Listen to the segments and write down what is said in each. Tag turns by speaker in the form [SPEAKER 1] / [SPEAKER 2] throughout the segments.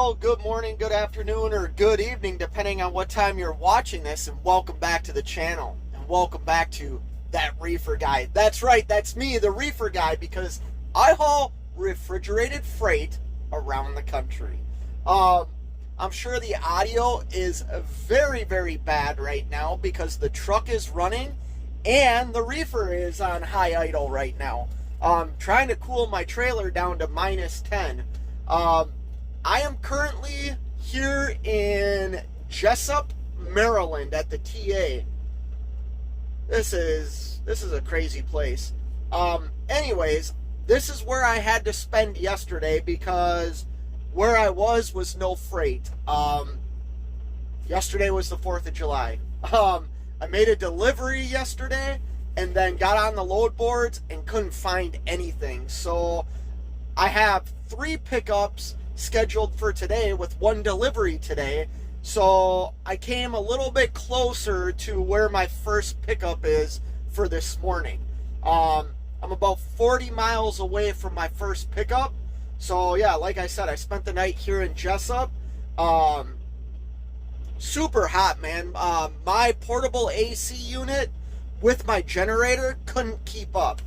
[SPEAKER 1] Well, good morning, good afternoon, or good evening, depending on what time you're watching this, and welcome back to the channel, and welcome back to That Reefer Guy. That's right, that's me, the Reefer Guy, because I haul refrigerated freight around the country. I'm sure the audio is very, very bad right now because the truck is running and the reefer is on high idle right now. Trying to cool my trailer down to -10. I am currently here in Jessup, Maryland at the TA. This is a crazy place. Anyways, this is where I had to spend yesterday because where I was no freight. Yesterday was the 4th of July. I made a delivery yesterday and then got on the load boards and couldn't find anything. So I have 3 pickups scheduled for today with 1 delivery today. So I came a little bit closer to where my first pickup is for this morning. I'm about 40 miles away from my first pickup. So yeah, like I said, I spent the night here in Jessup. Super hot, man. My portable AC unit with my generator couldn't keep up.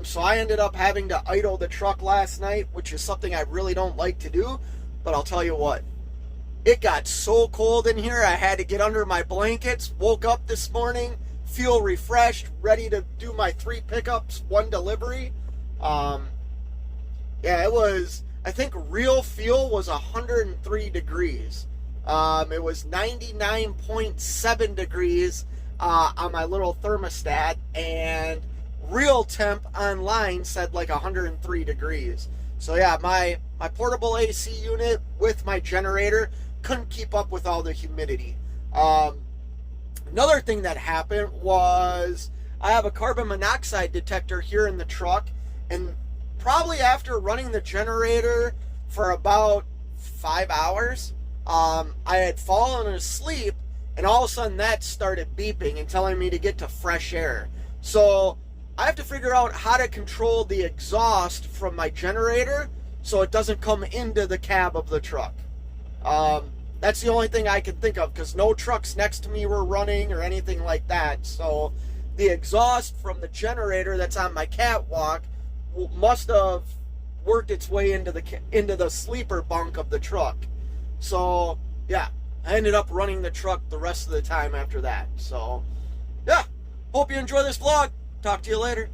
[SPEAKER 1] So I ended up having to idle the truck last night, which is something I really don't like to do. But I'll tell you what, it got so cold in here, I had to get under my blankets. Woke up this morning, feel refreshed, ready to do my 3 pickups, 1 delivery. Yeah, it was, I think real feel was 103 degrees. It was 99.7 degrees on my little thermostat, and real temp online said like 103 degrees. So yeah, my portable AC unit with my generator couldn't keep up with all the humidity. Another thing that happened was I have a carbon monoxide detector here in the truck, and probably after running the generator for about 5 hours, I had fallen asleep, and all of a sudden that started beeping and telling me to get to fresh air. So I have to figure out how to control the exhaust from my generator so it doesn't come into the cab of the truck. That's the only thing I can think of, because no trucks next to me were running or anything like that. So the exhaust from the generator that's on my catwalk must have worked its way into the sleeper bunk of the truck. So yeah, I ended up running the truck the rest of the time after that. So yeah, hope you enjoy this vlog. Talk to you later.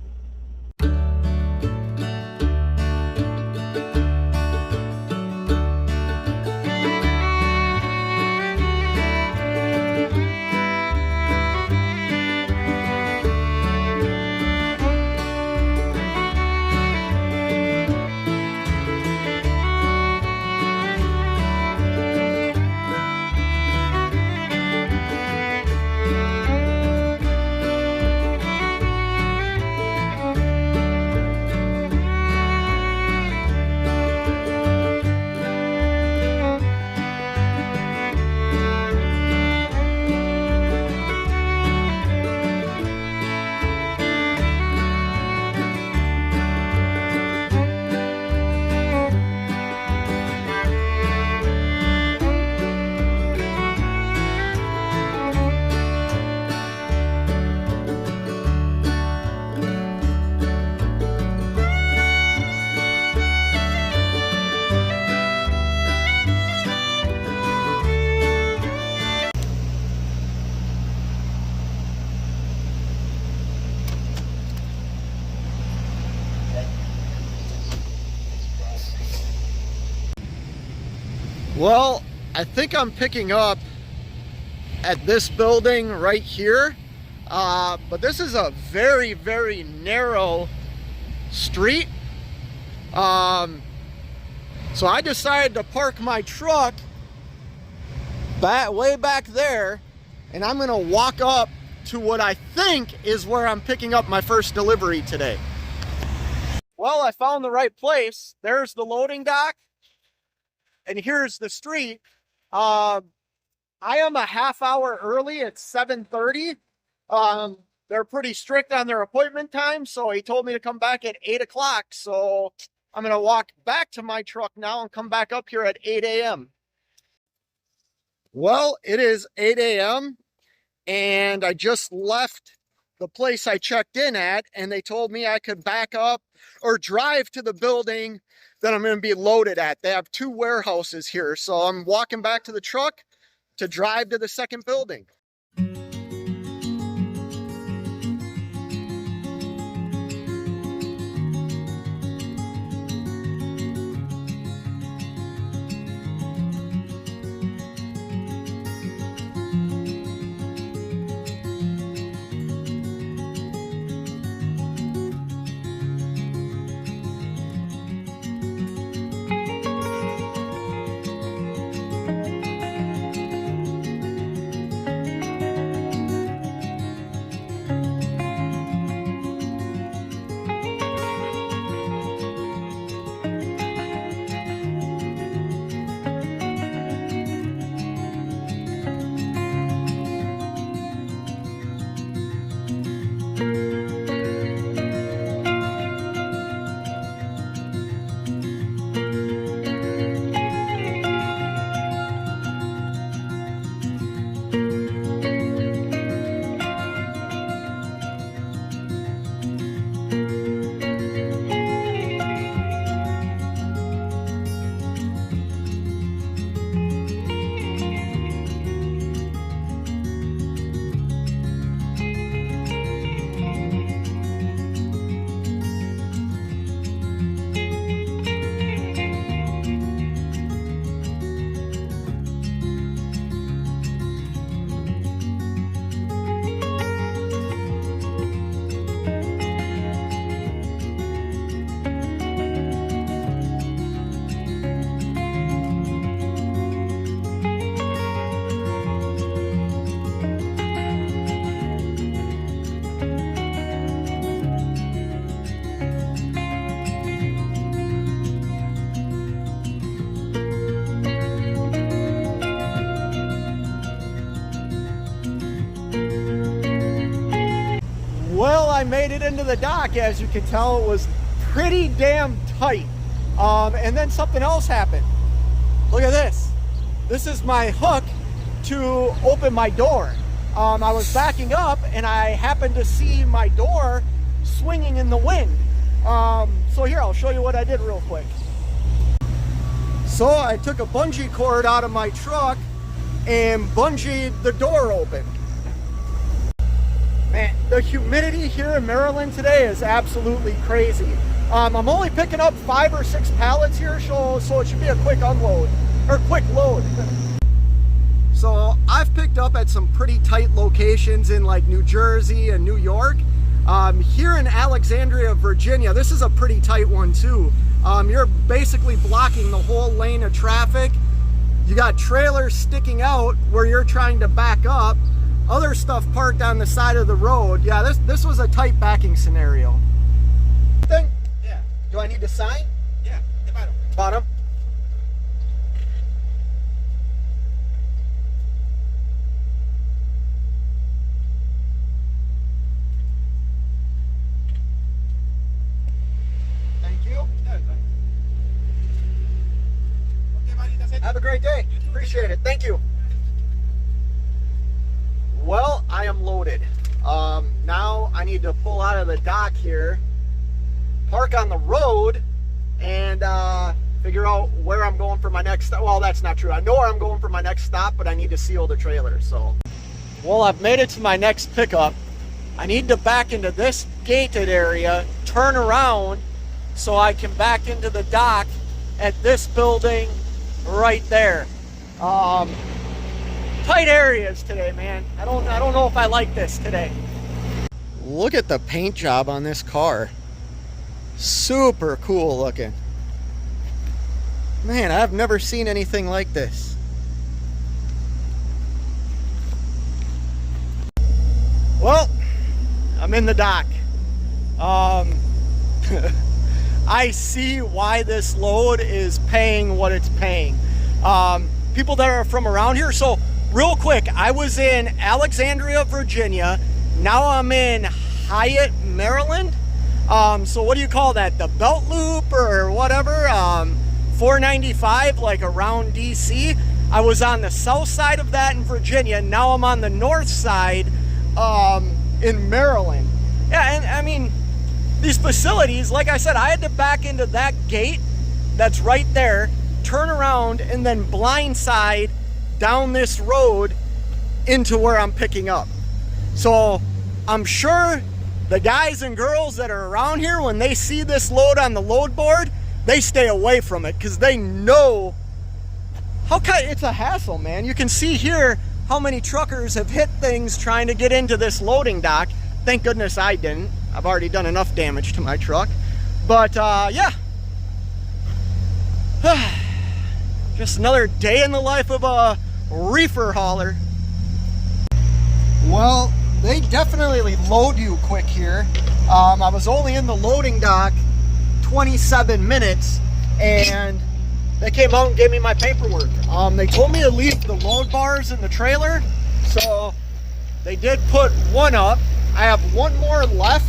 [SPEAKER 1] Well, I think I'm picking up at this building right here, but this is a very, very narrow street. So I decided to park my truck way back there, and I'm gonna walk up to what I think is where I'm picking up my first delivery today. Well, I found the right place. There's the loading dock, and here's the street. I am a half hour early at 7:30. They're pretty strict on their appointment time, so he told me to come back at 8 o'clock. So I'm going to walk back to my truck now and come back up here at 8 a.m. Well, it is 8 a.m. and I just left the place I checked in at, and they told me I could back up or drive to the building that I'm going to be loaded at. They have 2 warehouses here, so I'm walking back to the truck to drive to the second building. Well, I made it into the dock. As you can tell, it was pretty damn tight. And then something else happened. Look at this. This is my hook to open my door. I was backing up and I happened to see my door swinging in the wind. So here, I'll show you what I did real quick. So I took a bungee cord out of my truck and bungeed the door open. Man, the humidity here in Maryland today is absolutely crazy. I'm only picking up 5 or 6 pallets here, so it should be a quick unload, or quick load. So I've picked up at some pretty tight locations in like New Jersey and New York. Here in Alexandria, Virginia, this is a pretty tight one too. You're basically blocking the whole lane of traffic. You got trailers sticking out where you're trying to back up. Other stuff parked on the side of the road. Yeah, this was a tight backing scenario. Yeah. Do I need to sign?
[SPEAKER 2] Yeah, the bottom.
[SPEAKER 1] Bottom? Thank you.
[SPEAKER 2] Okay, buddy, that's it.
[SPEAKER 1] Have a great day. Appreciate it. Thank you. Well, I am loaded. Now I need to pull out of the dock here, park on the road, and figure out where I'm going for my next stop. Well, that's not true. I know where I'm going for my next stop, but I need to seal the trailer. So, well, I've made it to my next pickup. I need to back into this gated area, turn around, so I can back into the dock at this building right there. Tight areas today, man. I don't know if I like this today. Look at the paint job on this car. Super cool looking. Man, I've never seen anything like this. Well, I'm in the dock. I see why this load is paying what it's paying. People that are from around here, so real quick, I was in Alexandria, Virginia. Now I'm in Hyatt, Maryland. So what do you call that? The belt loop or whatever? 495, like around DC. I was on the south side of that in Virginia. Now I'm on the north side in Maryland. Yeah, and I mean, these facilities, like I said, I had to back into that gate that's right there, turn around, and then blindside down this road into where I'm picking up. So I'm sure the guys and girls that are around here, when they see this load on the load board, they stay away from it because they know it's a hassle, man. You can see here how many truckers have hit things trying to get into this loading dock. Thank goodness I didn't. I've already done enough damage to my truck. But yeah. Just another day in the life of a reefer hauler. Well, they definitely load you quick here. I was only in the loading dock 27 minutes and they came out and gave me my paperwork. They told me to leave the load bars in the trailer, so they did put one up. I have one more left,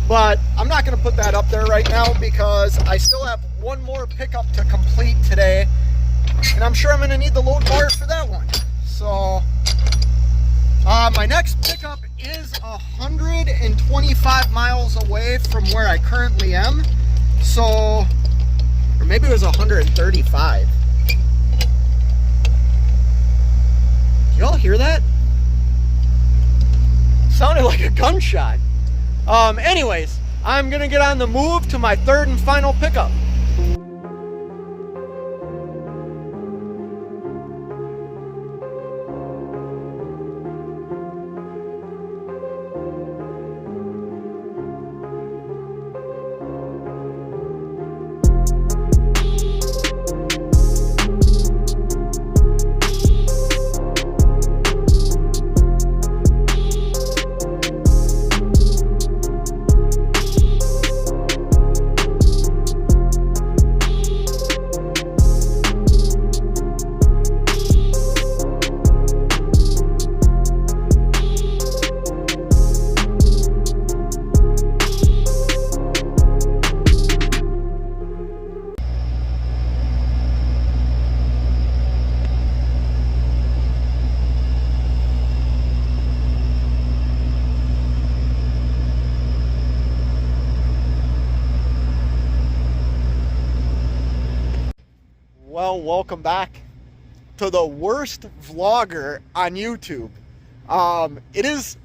[SPEAKER 1] but I'm not going to put that up there right now because I still have one more pickup to complete today, and I'm sure I'm going to need the load bars for that one. So my next pickup is 125 miles away from where I currently am. So, or maybe it was 135. Did y'all hear that? Sounded like a gunshot. Anyways, I'm gonna get on the move to my third and final pickup. Well, welcome back to the worst vlogger on YouTube. It is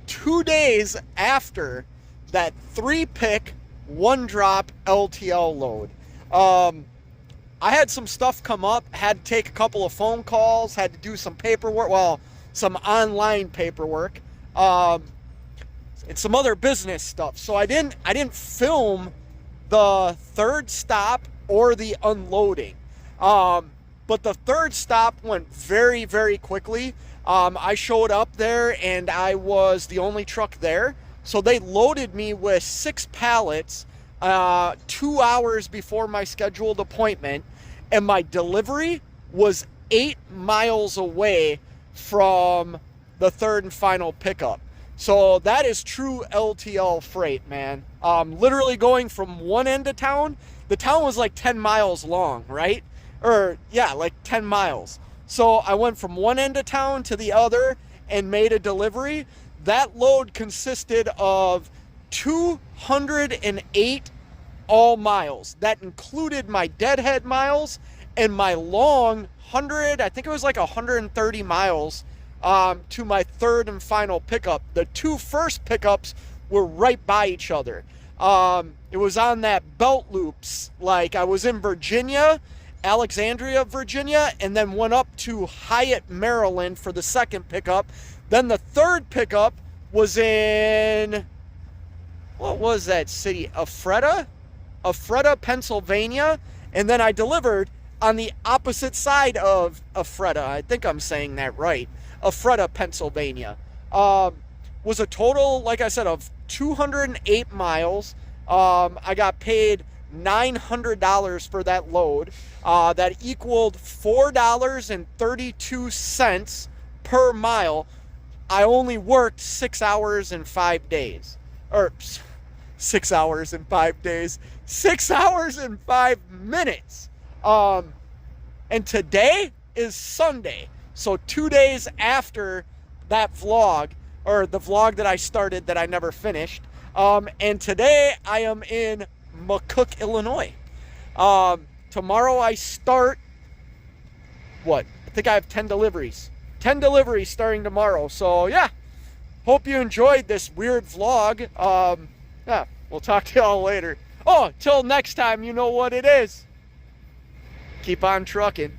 [SPEAKER 1] 2 days after that 3-pick, 1-drop LTL load. I had some stuff come up, had to take a couple of phone calls, had to do some paperwork, well, some online paperwork, and some other business stuff. So I didn't film the third stop or the unloading. But the third stop went very, very quickly. I showed up there and I was the only truck there. So they loaded me with 6 pallets 2 hours before my scheduled appointment. And my delivery was 8 miles away from the third and final pickup. So that is true LTL freight, man. Literally going from one end of town. The town was like 10 miles long, right? Or yeah, like 10 miles. So I went from one end of town to the other and made a delivery. That load consisted of 208 all miles. That included my deadhead miles and my long 100, I think it was like 130 miles to my third and final pickup. The 2 first pickups were right by each other. It was on that belt loops. Like I was in Virginia, Alexandria, Virginia, and then went up to Hyatt, Maryland for the second pickup. Then the third pickup was in, what was that city? Ephrata, Pennsylvania. And then I delivered on the opposite side of Ephrata. I think I'm saying that right. Ephrata, Pennsylvania. Was a total, like I said, of 208 miles. I got paid $900 for that load. That equaled $4.32 per mile. I only worked 6 hours and 5 days. Or 6 hours and 5 days, 6 hours and 5 minutes. And today is Sunday. So 2 days after that vlog, or the vlog that I started that I never finished. And today I am in McCook, Illinois. Tomorrow I start, I think I have 10 deliveries. 10 deliveries starting tomorrow. So yeah, hope you enjoyed this weird vlog. Yeah, we'll talk to y'all later. Oh, till next time, you know what it is. Keep on trucking.